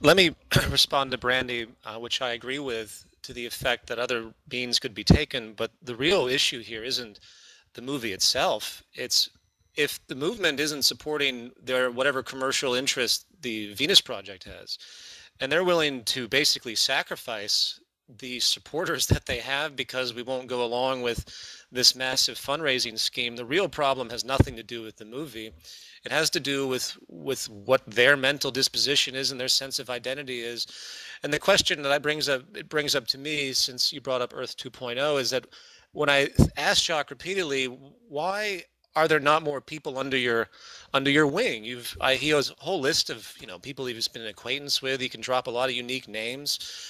Let me respond to Brandy, which I agree with, to the effect that other means could be taken. But the real issue here isn't the movie itself. It's if the movement isn't supporting their whatever commercial interest the Venus Project has, and they're willing to basically sacrifice the supporters that they have because we won't go along with this massive fundraising scheme. The real problem has nothing to do with the movie. It has to do with what their mental disposition is and their sense of identity is. And the question that I brings up it brings up to me, since you brought up Earth 2.0, is that when I asked Jacque repeatedly, why are there not more people under your wing? He has a whole list of people he's been an acquaintance with. He can drop a lot of unique names.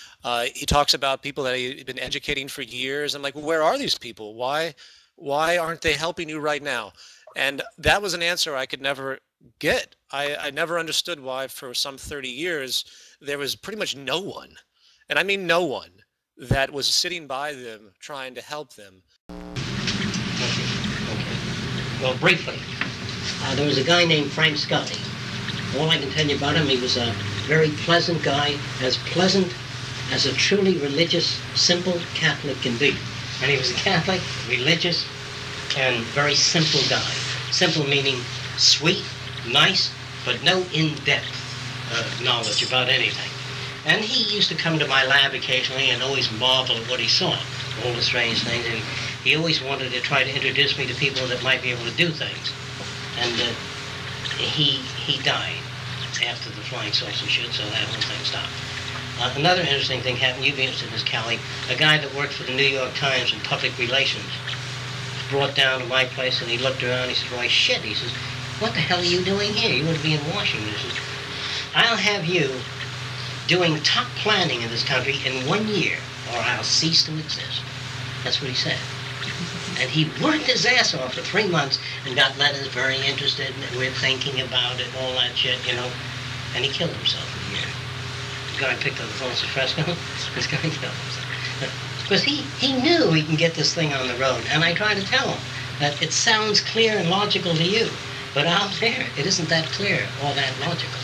He talks about people that he's been educating for years. I'm like, well, where are these people? Why aren't they helping you right now? And that was an answer I could never get. I never understood why for some 30 years there was pretty much no one, and I mean no one, that was sitting by them trying to help them. Okay. Well, briefly, there was a guy named Frank Scully. All I can tell you about him, he was a very pleasant guy, as pleasant as a truly religious, simple Catholic can be. And he was a Catholic, religious, and very simple guy. Simple meaning sweet, nice, but no in-depth knowledge about anything. And he used to come to my lab occasionally and always marvel at what he saw, all the strange things. And he always wanted to try to introduce me to people that might be able to do things. And he died after the flying saucer shoot, so that whole thing stopped. Another interesting thing happened, you'd be interested in this, Callie. A guy that worked for the New York Times in public relations was brought down to my place, and he looked around, he said, why, shit, he says, what the hell are you doing here? You ought to be in Washington. He says, I'll have you doing top planning in this country in 1 year, or I'll cease to exist. That's what he said. And he worked his ass off for 3 months and got letters very interested, and we're thinking about it and all that shit, and he killed himself in a year. The guy picked up the phone to Fresco. This guy killed himself. Because he knew he can get this thing on the road, and I try to tell him that it sounds clear and logical to you, but out there, it isn't that clear or that logical.